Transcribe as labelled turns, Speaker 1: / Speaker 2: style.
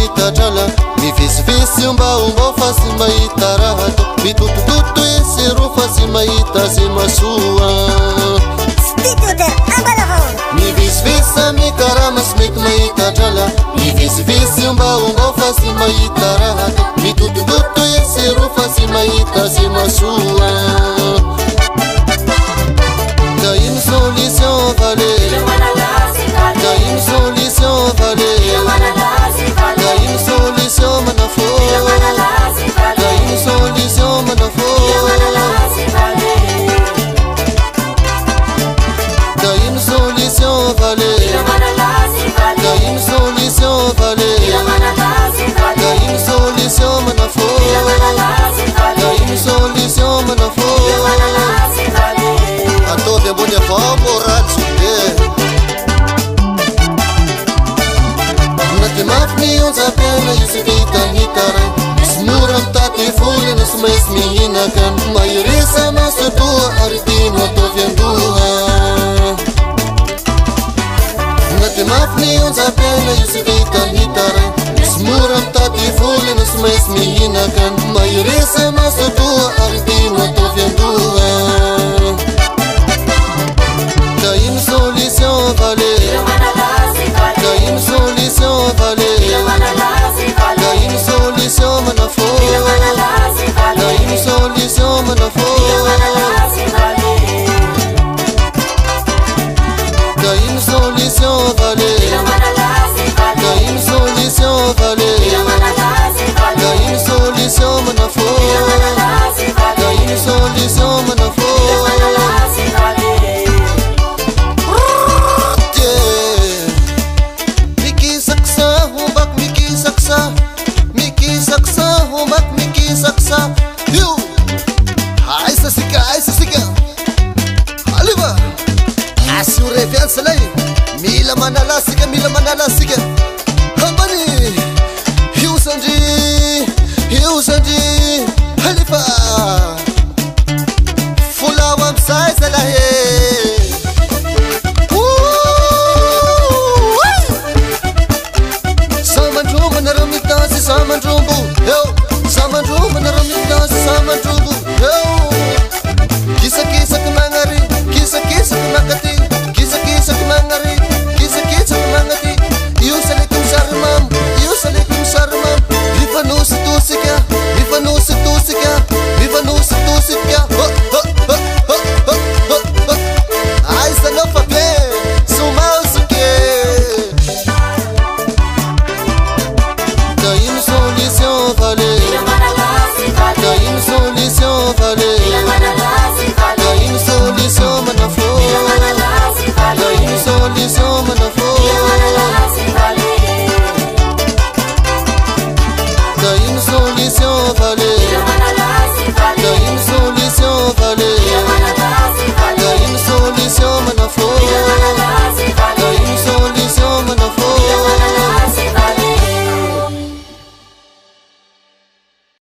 Speaker 1: mahita drala mivisivisi mbaomba fa sy mahita raha to mitotototo ese ro fa sy mahita ze masoa mivisivisa mikarama sy mety mahita drala mivisivisi mbaomba fa sy mahita raha to mitotototo ese ro fa sy mahita ze masoa da ino solution vale da ino solution vale da ino solution manafo da ino solution manafo da ino solution vale da ino solution vale da ino solution manafo da ino solution manafo atove bonde favorado nati mafni onza pena isi vita hitare smuram tati fuli nas mes mihina kan mairisa masu tua aritino toviandua nati mafni onza pena isi